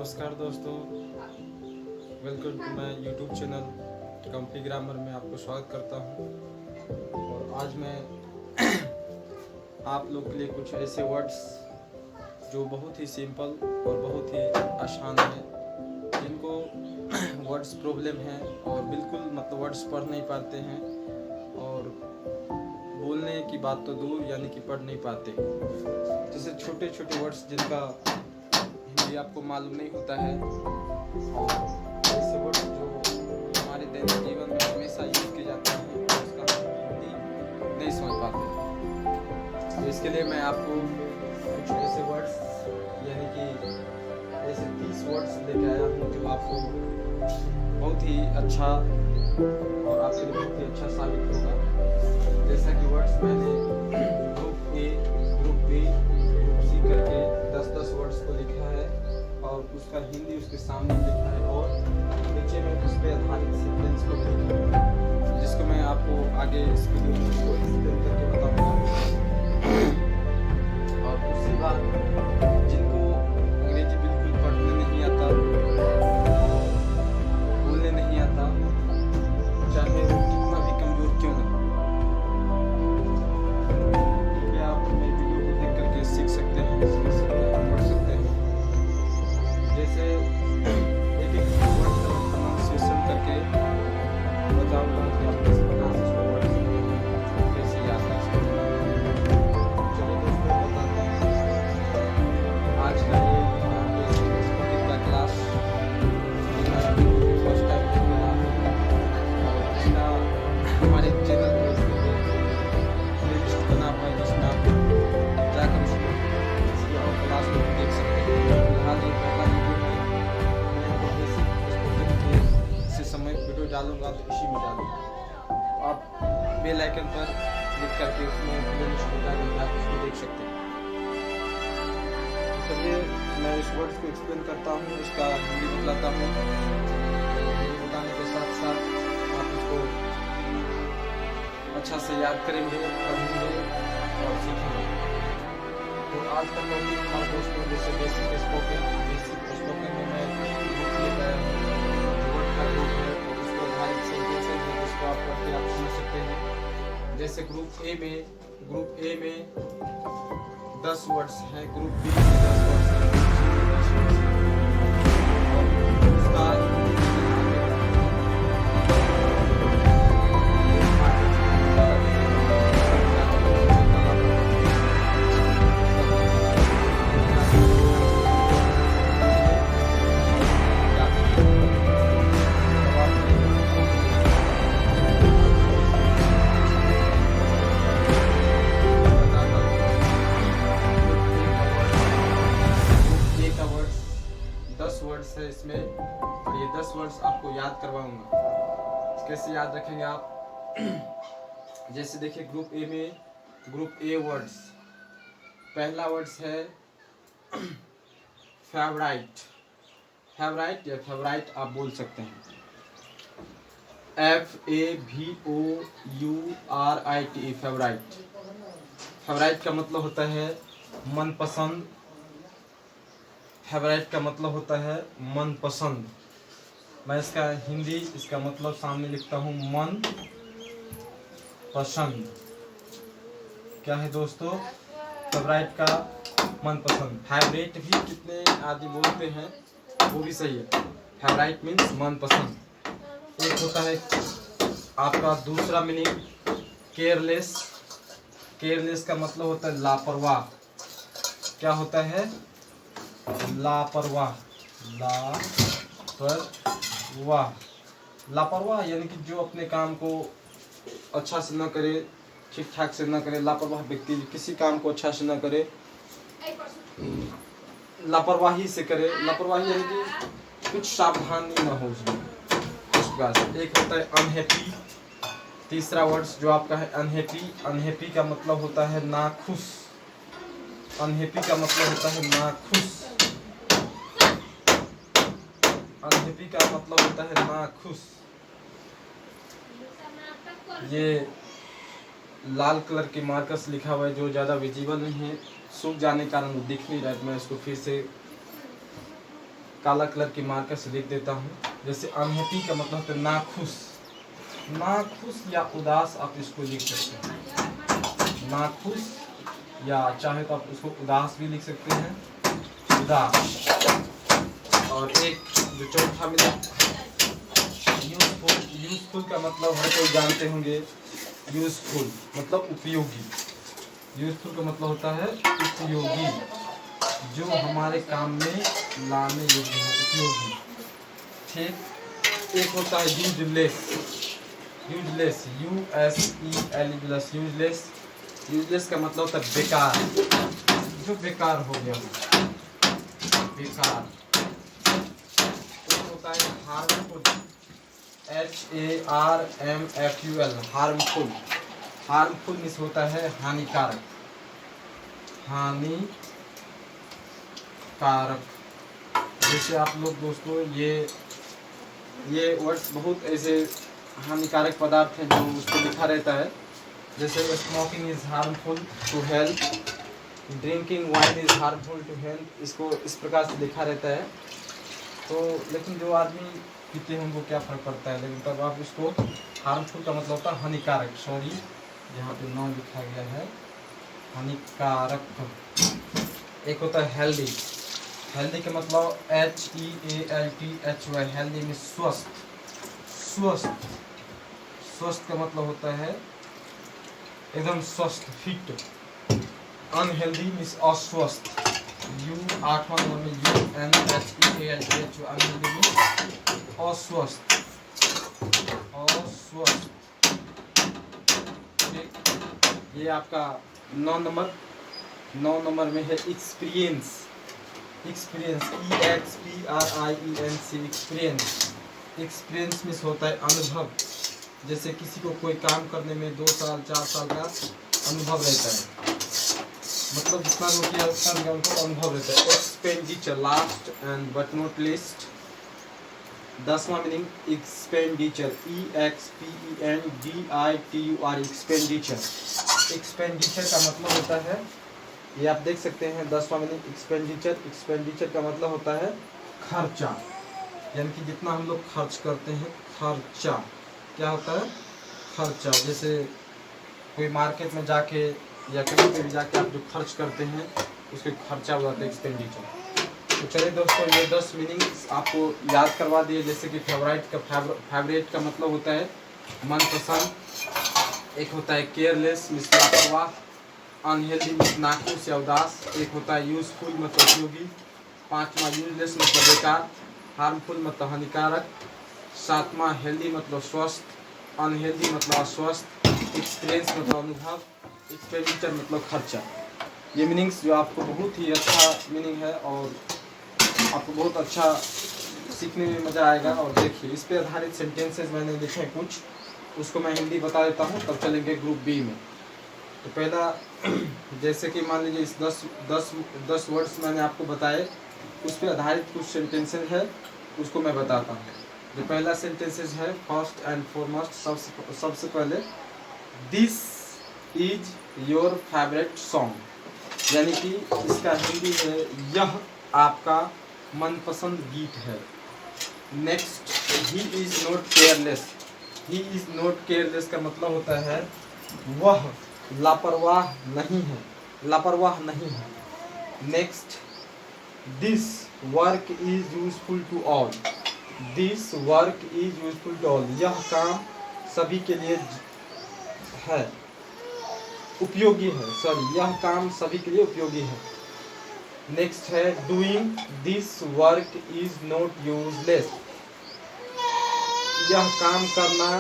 नमस्कार दोस्तों, welcome to my YouTube channel company grammar में आपको स्वागत करता हूं। और आज मैं आप लोग के लिए कुछ ऐसे वर्ड्स जो बहुत ही सिंपल और बहुत ही आसान है, जिनको वर्ड्स प्रॉब्लम है और बिल्कुल मतलब वर्ड्स पढ़ नहीं पाते हैं और बोलने की बात तो दूर यानी कि पढ़ नहीं पाते। जैसे छोटे छोटे वर्ड्स जिनका हिंदी आपको मालूम नहीं होता है और ऐसे वर्ड्स जो हमारे दैनिक जीवन में हमेशा यूज किए जाते हैं और उसका हिंदी नहीं समझ पाते। तो इसके लिए मैं आपको कुछ ऐसे वर्ड्स यानी कि ऐसे 30 वर्ड्स लेके आया हूँ जो आपको बहुत ही अच्छा और आपके लिए बहुत ही अच्छा साबित होगा। जैसा कि वर्ड्स मैंने group A, group B, group C करके 10-10 वर्ड्स को लिखा है और उसका हिंदी उसके सामने लिखा है और नीचे में उस पर आधारित सेंटेंस को भी लिखा है, जिसको मैं आपको आगे इस वीडियो में इसको एक्सप्लेन करके बताऊंगा। और उसके बाद जिनको अंग्रेजी बिल्कुल पढ़ने नहीं आता, बोलने नहीं आता, चाहे वो कितना भी कमजोर क्यों ना, कृपया आप मेरे वीडियो को देख करके सीख सकते हैं, समझ सकते हैं, पढ़ सकते हैं। जैसे एक एक वर्ड का प्रोनाउंसिएशन करके बताऊंगा कि आप किस प्रकार से उसको वर्ड कैसे याद कर सकते हैं। चलिए दोस्तों, बताते हैं आज का ये बेसिक स्पीकिंग का क्लास फर्स्ट टाइम देख रहा हूँ और इसका हमारे चैनल पर प्लेलिस्ट बना हुआ है जिसमें आप जाकर उसको इसकी और क्लास को देख सकते हैं। फिलहाल ये पहला वीडियो है, मैं आपको बेसिक स्पीकिंग से समय वीडियो डालूंगा तो इसी में डालूंगा। आप बेल आइकन पर क्लिक करके उसमें प्लेलिस्ट में डालूंगा, उसको देख सकते हैं। तो चलिए मैं इस वर्ड्स को एक्सप्लेन करता हूँ, इसका हिंदी बताता हूँ। हिंदी बताने के साथ साथ आप इसको अच्छा से याद करेंगे, पढ़ेंगे और सीखेंगे। तो आज का टॉपिक हमारे दोस्तों जैसे बेसिक स्पोकन में मैं बुक लेकर आया हूँ, वर्ड का ग्रुप है और उसको आधारित सेंटेंस है जिसको आप पढ़ के आप समझ सकते हैं। जैसे ग्रुप ए में 10 वर्ड्स हैं, ग्रुप बी में 10 वर्ड्स हैं, ग्रुप सी में 10 वर्ड्स हैं और उसका है इसमें और ये 10 वर्ड्स आपको याद करवाऊंगा। कैसे याद रखेंगे आप? जैसे देखिए ग्रुप ए वर्ड्स, पहला वर्ड्स है फेवराइट या फेवराइट आप बोल सकते हैं। FAVOURIT फेवराइट का मतलब होता है मनपसंद। फेवरेट का मतलब होता है मनपसंद। मैं इसका हिंदी इसका मतलब सामने लिखता हूँ, मन पसंद। क्या है दोस्तों? फेवरेट का मनपसंद। फेवरेट भी कितने आदि बोलते हैं, वो भी सही है। फेवरेट मीन्स मनपसंद। एक होता है आपका दूसरा मीनिंग केयरलेस। केयरलेस का मतलब होता है लापरवाह। क्या होता है? लापरवाह यानी कि जो अपने काम को अच्छा से न करे, ठीक ठाक से न करे। लापरवाह व्यक्ति किसी काम को अच्छा से न करे, लापरवाही से करे। लापरवाही यानी कि कुछ सावधानी न हो उसमें। इस प्रकार से एक होता है अनहैप्पी। तीसरा वर्ड्स जो आपका है अनहैप्पी का मतलब होता है नाखुश। अनहैप्पी का मतलब होता है नाखुश। अनहैप्पी का मतलब होता है नाखुश। ये लाल कलर के मार्कर से लिखा हुआ है जो ज़्यादा विजिबल नहीं है, सूख जाने के कारण वो दिख नहीं रहा है। मैं इसको फिर से काला कलर की मार्कर से लिख देता हूँ। जैसे अनहैप्पी का मतलब होता है नाखुश, नाखुश या उदास आप इसको लिख सकते हैं, नाखुश, या चाहे तो आप उसको उदास भी लिख सकते हैं, उदास। और एक जो चौथा मिला यूजफुल, यूजफुल का मतलब हर कोई जानते होंगे, यूजफुल मतलब उपयोगी, यूजफुल का मतलब होता है उपयोगी, जो हमारे काम में लाने योग्य है, उपयोगी। ठीक। एक होता है useless, useless, USELES, useless, useless का मतलब होता है बेकार, जो बेकार हो गया हो, बेकार। एक होता है harmful, HARMFUL, harmful, harmful means होता है हानिकारक, हानिकारक। जैसे आप लोग दोस्तों ये वर्ड्स बहुत ऐसे हानिकारक पदार्थ हैं जो उसको लिखा रहता है। जैसे smoking is harmful to health, drinking wine is harmful to health, इसको इस प्रकार से लिखा रहता है। तो लेकिन जो आदमी पीते हैं उनको क्या फ़र्क पड़ता है, लेकिन तब आप इसको हार्मफुल का मतलब होता है हानिकारक, सॉरी यहाँ पे नाम लिखा गया है हानिकारक। एक होता है हेल्दी, हेल्दी का मतलब HEALTHY, हेल्दी में स्वस्थ, स्वस्थ, स्वस्थ का मतलब होता है एकदम स्वस्थ, फिट। अनहेल्दी मीन्स अस्वस्थ, आठवां नंबर में UNHEALTHY, अनहेल्दी मीन्स अस्वस्थ, अस्वस्थ। ये आपका 9 नंबर में है experience, experience, EXPRIENC, experience. Experience means होता है अनुभव, जैसे किसी को कोई काम करने में 2 साल 4 साल का अनुभव रहता है, मतलब जितना वो किया उतना उनको अनुभव रहता है। Expenditure, last end but not least, 10वां meaning expenditure, EXPENDITUR, expenditure. Expenditure का मतलब होता है, ये आप देख सकते हैं 10वां मीनिंग एक्सपेंडिचर, एक्सपेंडिचर का मतलब होता है खर्चा, यानी कि जितना हम लोग खर्च करते हैं, खर्चा क्या होता है, खर्चा। जैसे कोई मार्केट में जाके या कहीं पे भी जाके आप जो खर्च करते हैं उसके खर्चा हो जाता है एक्सपेंडिचर। तो चलिए दोस्तों, ये 10 मीनिंग्स आपको याद करवा दिए। जैसे कि फेवरेट का मतलब होता है मनपसंद, एक होता है केयरलेस मीन्स लापरवाह, अनहेल्दी मीन्स नाखुश या उदास, एक होता है यूजफुल मतलब उपयोगी, 5वां यूजलेस मतलब बेकार, हार्मफुल मतलब हानिकारक, 7वां हेल्दी मतलब स्वस्थ, अनहेल्दी मतलब अस्वस्थ, एक्सपीरियंस मतलब अनुभव, एक्सपेंडिचर मतलब खर्चा। ये मीनिंग्स जो आपको बहुत ही अच्छा मीनिंग है और आपको बहुत अच्छा सीखने में मज़ा आएगा। और देखिए इस पे आधारित सेंटेंसेस मैंने लिखे हैं कुछ, उसको मैं हिंदी बता देता हूँ, तब चलेंगे ग्रुप बी में। तो पहला जैसे कि मान लीजिए इस 10 वर्ड्स मैंने आपको बताए, उस पर आधारित कुछ सेंटेंसेस है, उसको मैं बताता हूँ। जो पहला सेंटेंसेस है, फर्स्ट एंड फॉरमोस्ट, सबसे पहले this is your favourite song, यानी कि इसका हिंदी है यह आपका मनपसंद गीत है। Next, he is not careless, he is not careless का मतलब होता है वह लापरवाह नहीं है, लापरवाह नहीं है। Next, this work is useful to all, this work is useful to all, यह काम सभी के लिए है, उपयोगी है, सॉरी यह काम सभी के लिए उपयोगी है। नेक्स्ट है doing this work is not useless, यह काम करना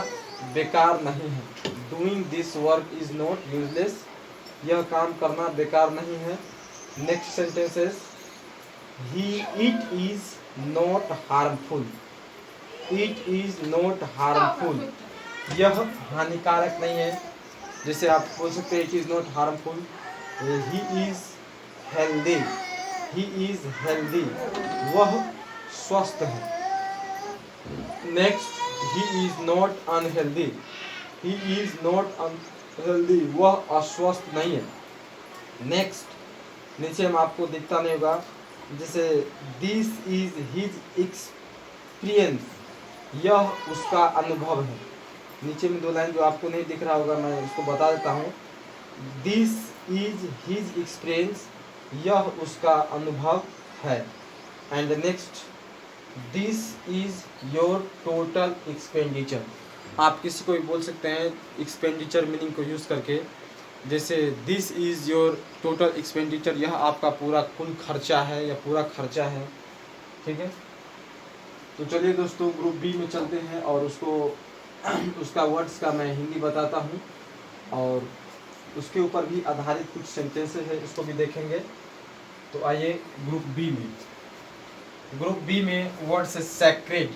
बेकार नहीं है, doing this work is not useless, यह काम करना बेकार नहीं है। Next sentences, it is not harmful, it is not harmful, यह हानिकारक नहीं है। जैसे आप बोल सकते हैं it is not harmful, he is healthy, he is healthy, वह स्वस्थ है। Next, he is not unhealthy, he is not unhealthy, वह अस्वस्थ नहीं है। नेक्स्ट, नीचे में आपको दिखता नहीं होगा, जैसे दिस इज हिज एक्सपीरियंस, यह उसका अनुभव है। नीचे में 2 लाइन जो आपको नहीं दिख रहा होगा, मैं उसको बता देता हूँ। दिस इज हिज एक्सपीरियंस, यह उसका अनुभव है। And next, this is your total expenditure. आप किसी को भी बोल सकते हैं एक्सपेंडिचर मीनिंग को यूज़ करके, जैसे this is your total expenditure, यह आपका पूरा कुल खर्चा है या पूरा खर्चा है। ठीक है, तो चलिए दोस्तों ग्रुप बी में चलते हैं और उसका वर्ड्स का मैं हिंदी बताता हूँ और उसके ऊपर भी आधारित कुछ सेंटेंसेस है, इसको भी देखेंगे। तो आइए ग्रुप बी में। ग्रुप बी में वर्ड्स है सैक्रेड,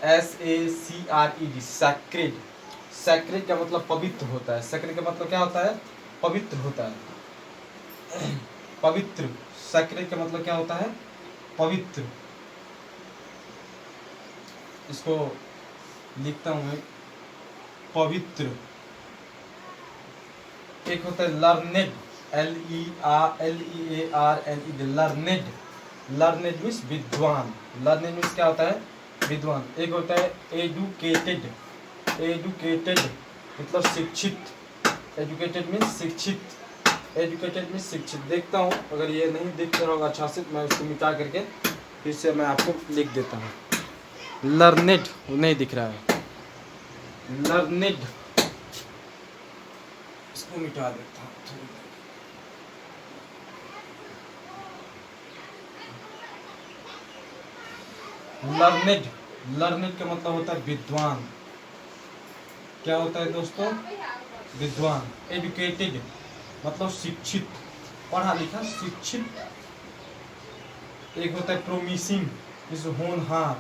SACRED, सैक्रेड। सैक्रेड का मतलब पवित्र होता है। सैक्रेड का मतलब क्या होता है? पवित्र होता है। पवित्र। सैक्रेड का मतलब क्या होता है? पवित्र। इसको लिखता हूँ मैं, पवित्र। एक होता है learned, LEARNED, learned. Learned means विद्वान। लर्नेड मीन्स क्या होता है? विद्वान। एक होता है एडुकेटेड, एडुकेटेड मतलब शिक्षित। एजुकेटेड मीन्स शिक्षित। एजुकेटेड मीन्स शिक्षित। देखता हूँ अगर ये नहीं दिख रहा होगा अच्छा से, मैं उसको मिटा करके फिर से मैं आपको लिख देता हूँ। लर्नेड नहीं दिख रहा है, लर्नेड, इसको मिटा देता हूँ। लर्नेड, लर्नेड का मतलब होता है विद्वान। क्या होता है दोस्तों? विद्वान। एजुकेटेड मतलब शिक्षित, पढ़ा लिखा, शिक्षित। एक होता है प्रोमिसिंग, इस होनहार,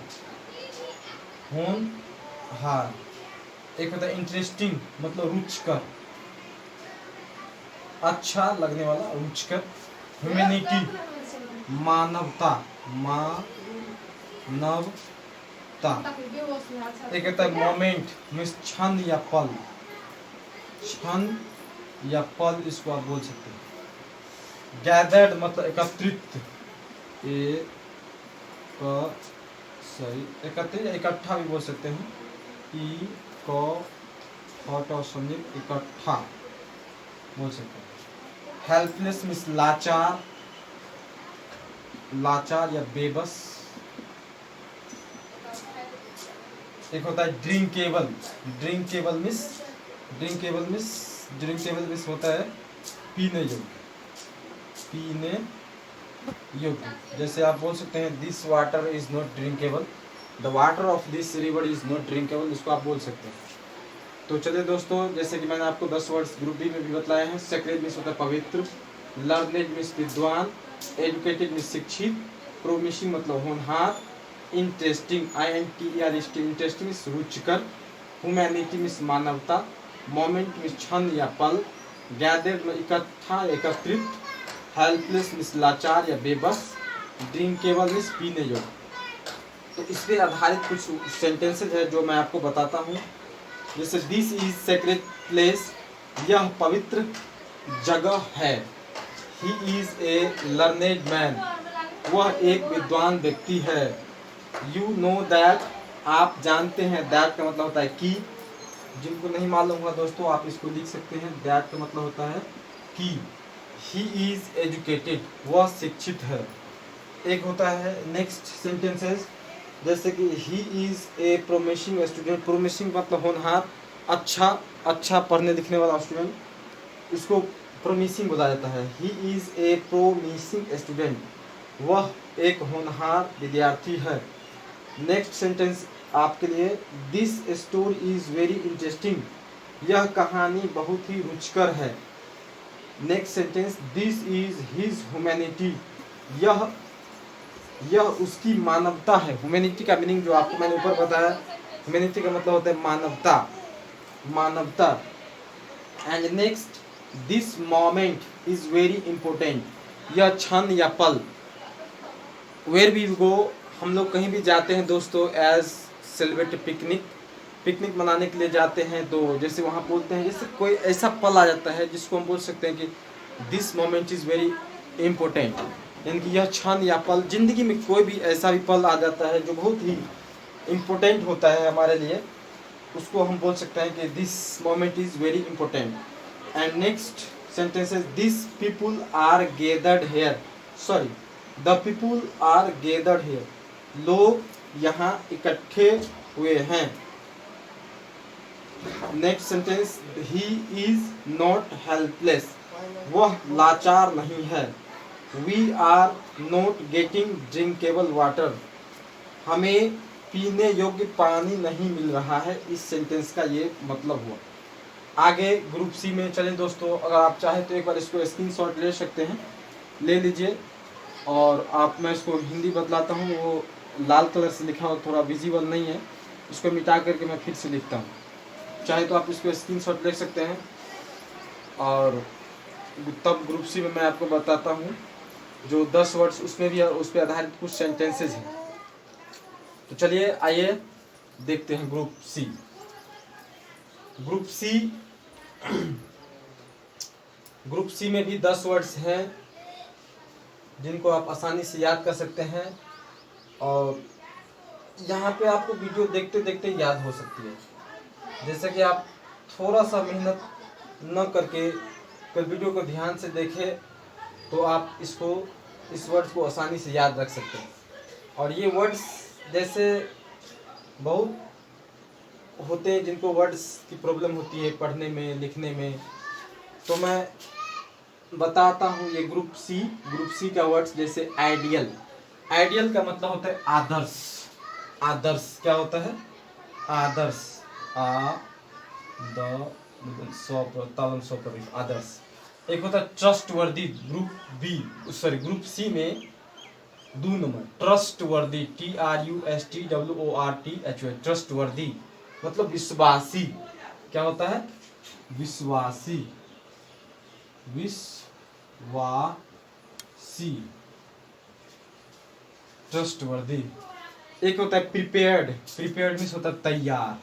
होनहार। एक होता है इंटरेस्टिंग मतलब रुचिकर, अच्छा लगने वाला, रुचिकर। ह्यूमैनिटी मानवता, मानवता। एक होता है मोमेंट मीन्स क्षण या पल, क्षण या पल, इसको आप बोल सकते हैं। गैदर्ड मतलब एकत्रित, एकत्रित या इकट्ठा भी बोल सकते हैं। इकट्ठा बोल सकते हैं। हेल्पलेस मीन्स लाचार, लाचार या बेबस। एक होता है drinkable, drinkable means, drinkable means, drinkable means होता है पीने योग्य, पीने योग्य। जैसे आप बोल सकते हैं this water is not drinkable, the water of this river is not drinkable, इसको आप बोल सकते हैं। तो चलिए दोस्तों, जैसे कि मैंने आपको 10 वर्ड्स ग्रुप बी में भी बताए हैं। सेक्रेड मीन्स होता है पवित्र, लर्नेड मीन्स विद्वान, एजुकेटेड मीन्स शिक्षित, प्रोमिसिंग मतलब होनहार, इंटरेस्टिंग INTEREST, इंटरेस्टिंग मीन्स रुचिकर, ह्यूमैनिटी मीन्स मानवता, मोमेंट मीन्स क्षण या पल, गैदर्ड में इकट्ठा एकत्रित, हेल्पलेस मीन्स लाचार या बेबस, ड्रिंकेबल मीन्स पीने योग्य। तो इस पर आधारित कुछ सेंटेंसेज है जो मैं आपको बताता हूँ। जैसे दिस इज सेक्रेड प्लेस, यह पवित्र जगह है। He is a learned man, वह एक विद्वान व्यक्ति है। यू नो दैट, आप जानते हैं। दैट का मतलब होता है कि। जिनको नहीं मालूम होगा दोस्तों, आप इसको लिख सकते हैं। दैट का मतलब होता है कि। ही इज एजुकेटेड, वह शिक्षित है। एक होता है नेक्स्ट सेंटेंसेस, जैसे कि he is a promising student. Promising मतलब होनहार, अच्छा पढ़ने लिखने वाला स्टूडेंट, इसको प्रोमिसिंग बोला जाता है। He is a promising student, वह एक होनहार विद्यार्थी है। नेक्स्ट सेंटेंस आपके लिए, this story is very interesting, यह कहानी बहुत ही रुचिकर है। Next sentence, this is his humanity, यह उसकी मानवता है। ह्यूमैनिटी का मीनिंग जो आपको मैंने ऊपर बताया, ह्यूमैनिटी का मतलब होता है मानवता, मानवता। And next, this moment is very important, यह क्षण या पल। वेयर वी गो, हम लोग कहीं भी जाते हैं दोस्तों, एज सेलिब्रेट पिकनिक मनाने के लिए जाते हैं, तो जैसे वहाँ बोलते हैं, जैसे कोई ऐसा पल आ जाता है जिसको हम बोल सकते हैं कि this moment is very important. यानी कि यह क्षण या पल, जिंदगी में कोई भी ऐसा भी पल आ जाता है जो बहुत ही इम्पोर्टेंट होता है हमारे लिए, उसको हम बोल सकते हैं कि this moment is very important. And next sentence is this people are gathered here, sorry the people are gathered here, लोग यहाँ इकट्ठे हुए हैं। Next sentence he is not helpless, वह लाचार नहीं है। We are not getting drinkable water, हमें पीने योग्य पानी नहीं मिल रहा है। इस सेंटेंस का ये मतलब हुआ। आगे ग्रुप सी में चलें दोस्तों, अगर आप चाहें तो एक बार इसको स्क्रीनशॉट ले सकते हैं, ले लीजिए। और आप, मैं इसको हिंदी बदलाता हूँ, वो लाल कलर से लिखा हो, थोड़ा विजिबल नहीं है, इसको मिटा करके मैं फिर से लिखता हूँ। चाहे तो आप इसको स्क्रीनशॉट ले सकते हैं। और तब ग्रुप सी में मैं आपको बताता हूँ जो 10 वर्ड्स उसमें भी, उस पर आधारित कुछ सेंटेंसेज हैं। तो चलिए आइए देखते हैं ग्रुप सी। ग्रुप सी में भी 10 वर्ड्स हैं जिनको आप आसानी से याद कर सकते हैं, और यहाँ पे आपको वीडियो देखते देखते याद हो सकती है। जैसे कि आप थोड़ा सा मेहनत न करके कोई वीडियो को ध्यान से देखें तो आप इस वर्ड्स को आसानी से याद रख सकते हैं। और ये वर्ड्स जैसे बहुत होते हैं जिनको वर्ड्स की प्रॉब्लम होती है पढ़ने में, लिखने में, तो मैं बताता हूँ। ये ग्रुप सी का वर्ड्स जैसे आइडियल, आइडियल का मतलब होता है आदर्श। आदर्श क्या होता है? आदर्श, आदर्श। एक होता है ट्रस्टवर्दी, ग्रुप सी में 2 नंबर ट्रस्टवर्दी, TRUSTWORTH, ट्रस्टवर्दी मतलब विश्वासी। क्या होता है? विश्वासी, ट्रस्टवर्दी। एक होता है प्रिपेयर्ड, प्रिपेयर्ड मीन्स होता है तैयार।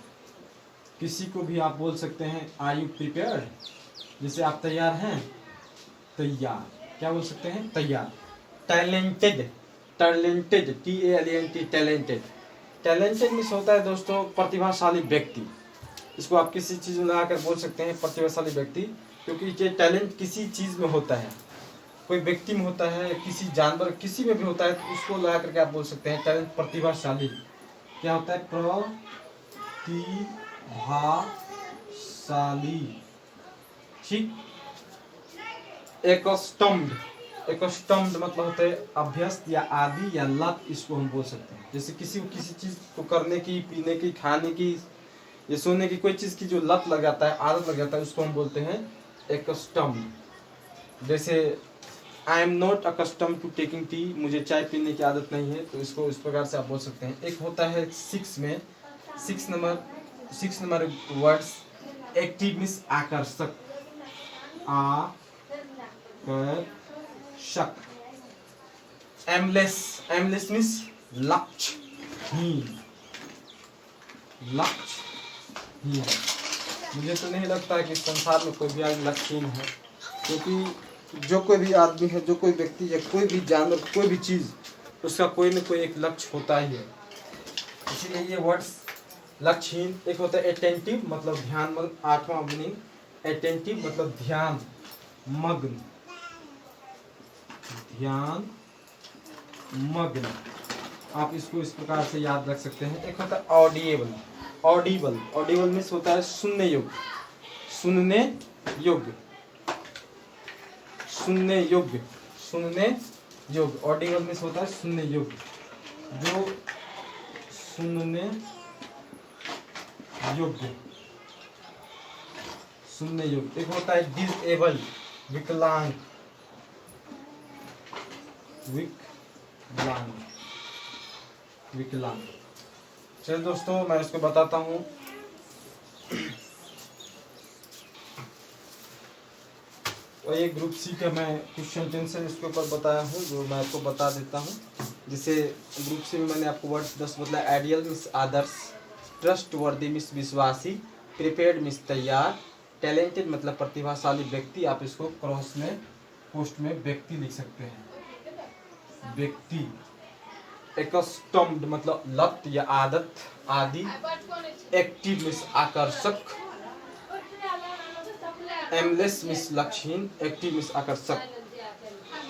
किसी को भी आप बोल सकते हैं आर यू प्रिपेयर्ड, जैसे आप तैयार हैं, तैयार। क्या बोल सकते हैं? तैयार। Talented, talented, TALENT, talented. Talented means होता है दोस्तों प्रतिभाशाली व्यक्ति। इसको आप किसी चीज़ में लगाकर बोल सकते हैं प्रतिभाशाली व्यक्ति, क्योंकि ये टैलेंट किसी चीज़ में होता है, कोई व्यक्ति में होता है, किसी जानवर, किसी में भी होता है, तो उसको लगा करके आप बोल सकते हैं टैलेंट, प्रतिभाशाली। क्या होता है? प्रतिभाशाली, ठीक। एकस्टम्ड, एकस्टम्ड मतलब होता है अभ्यस्त या आदि या लत, इसको हम बोल सकते हैं। जैसे किसी को किसी चीज़ को करने की, पीने की, खाने की या सोने की, कोई चीज़ की जो लत लग जाता है, आदत लग जाता है, उसको हम बोलते हैं एकस्टम्ड। जैसे I am not accustom to taking tea, मुझे चाय पीने की आदत नहीं है, तो इसको इस प्रकार से आप बोल सकते हैं। एक होता है 6 नंबर वर्ड्स एक्टिव मीन्स आकर्षक, आकर्षक। एमलेस, एमलेस मीन्स लक्ष्यहीन, लक्ष्यहीन। मुझे तो नहीं लगता है कि संसार में कोई भी आदमी लक्ष्यहीन है, क्योंकि जो कोई भी आदमी है, जो कोई व्यक्ति या कोई भी जानवर, कोई भी चीज़, उसका कोई न कोई एक लक्ष्य होता ही है। इसीलिए ये वर्ड्स लक्ष्यहीन। एक होता है अटेंटिव मतलब ध्यान मग्न, 8वां मीनिंग अटेंटिव मतलब ध्यान मग्न, ध्यान मग्न। आप इसको इस प्रकार से याद रख सकते हैं। एक होता है ऑडिएबल, ऑडिबल, ऑडिबल मीन्स होता है सुनने योग्य, सुनने योग्य, सुनने योग्य, सुनने योग्य। ऑडिबल मीन्स होता है सुनने योग्य, जो सुनने योग्य, सुनने योग्य। एक होता है डिसेबल्ड, विकलांग, विकलांग, विकलांग। चलिए दोस्तों मैं इसको बताता हूँ। और ये ग्रुप सी का मैं कुछ सेंटेंस इसके ऊपर बताया हूँ, जो मैं आपको बता देता हूँ। जैसे ग्रुप सी में मैंने आपको वर्ड्स 10 बदला। आइडियल मीन्स आदर्श, ट्रस्टवर्दी मीन्स विश्वासी, प्रिपेयर्ड मीन्स तैयार, टैलेंटेड मतलब प्रतिभाशाली व्यक्ति। आप इसको क्रॉस में, पोस्ट में व्यक्ति लिख सकते हैं। व्यक्ति, एकस्टम्ड मतलब लत या आदत, आदि, एक्टिव मीन्स आकर्षक, एमलेस मीन्स लक्ष्यहीन, एक्टिव मीन्स आकर्षक,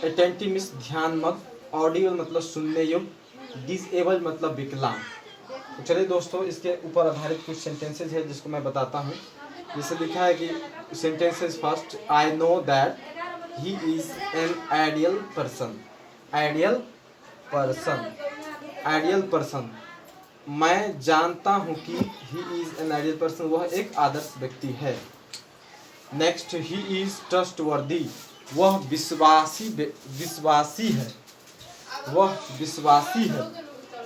अटेंटिव मीन्स ध्यान मग्न, ऑडियल मतलब सुनने योग्य, डिसेबल मतलब विकलांग। तो चलिए दोस्तों, इसके ऊपर आधारित कुछ सेंटेंसेज है जिसको मैं बताता हूँ। जैसे लिखा है कि sentences first, I know that he is an ideal person. Ideal person, ideal person, मैं जानता हूँ कि he is an ideal person, वह एक आदर्श व्यक्ति है। नेक्स्ट, ही इज ट्रस्टवर्दी, वह विश्वासी है, वह विश्वासी है।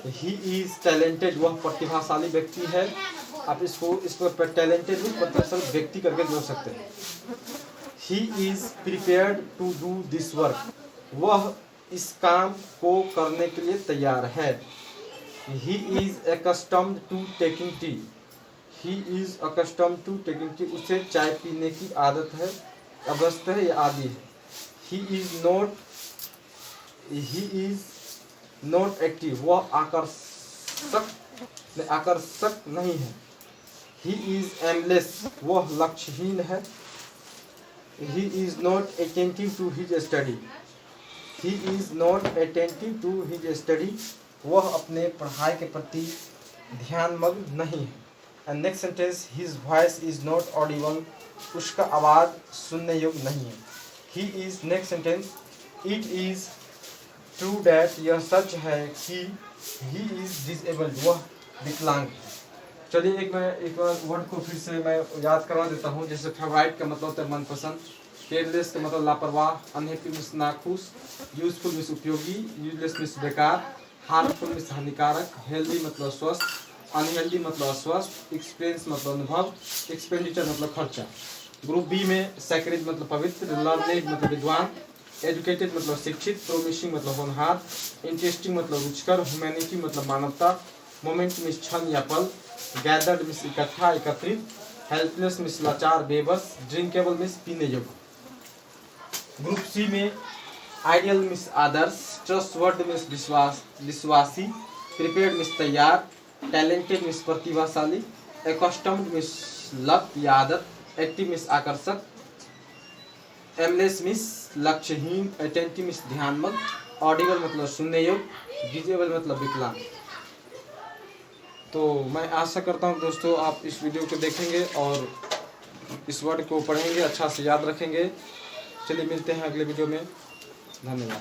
ही इज टैलेंटेड, वह प्रतिभाशाली व्यक्ति है। आप इसको टैलेंटेड भी प्रतिभाशाली व्यक्ति करके जोड़ सकते हैं। He is prepared to do this work, वह इस काम को करने के लिए तैयार है। He is accustomed to taking tea, he is accustomed to taking tea, उसे चाय पीने की आदत है, अभ्यस्त है या आदि है। ही इज नॉट एक्टिव, वह आकर्षक नहीं है। ही इज एमलेस, वह लक्ष्यहीन है। He is not attentive to his study, he is not attentive to his study, वह अपने पढ़ाई के प्रति ध्यानमग्न नहीं है। And next sentence, his voice is not audible, उसका आवाज़ सुनने योग्य नहीं है। He is, next sentence, it is true that, यह सच है कि ही इज डिसेबल्ड, वह विकलांग है। चलिए एक बार वर्ड को फिर से मैं याद करवा देता हूँ। जैसे फेवराइट का मतलब होता है मनपसंद, केयरलेस का मतलब लापरवाह, अनहैप्पी मीन्स नाखुश, यूजफुल मीन्स उपयोगी, यूजलेस मीन्स बेकार, हार्मफुल मीन्स हानिकारक, हेल्दी मतलब स्वस्थ, अनहेल्दी मतलब अस्वस्थ, एक्सपीरियंस मतलब अनुभव, एक्सपेंडिचर मतलब खर्चा। ग्रुप बी में सैक्रेड मतलब पवित्र, लर्नेड मतलब विद्वान, एजुकेटेड मतलब शिक्षित, प्रोमिसिंग मतलब होनहार, इंटरेस्टिंग मतलब रुचिकर, ह्यूमैनिटी मतलब मानवता, मोमेंट मीन्स क्षण या पल, गैदर्ड मीन्स इकट्ठा एकत्रित, हेल्पलेस मीन्स लाचार बेबस, ड्रिंकेबल मीन्स पीने योग्य। ग्रुप सी में आइडियल मीन्स आदर्श, ट्रस्टवर्दी मीन्स विश्वासी, प्रिपेयर्ड मीन्स तैयार, टैलेंटेड मीन्स प्रतिभाशाली, एकस्टम्ड मीन्स लत या आदत, एक्टिव मीन्स आकर्षक, एमलेस मीन्स लक्ष्यहीन, अटेंटिव मीन्स ध्यानमग्न, ऑडिबल मतलब सुनने योग्य, डिसेबल मतलब विकलांग। तो मैं आशा करता हूँ दोस्तों आप इस वीडियो को देखेंगे और इस वर्ड को पढ़ेंगे, अच्छा से याद रखेंगे। चलिए मिलते हैं अगले वीडियो में, धन्यवाद।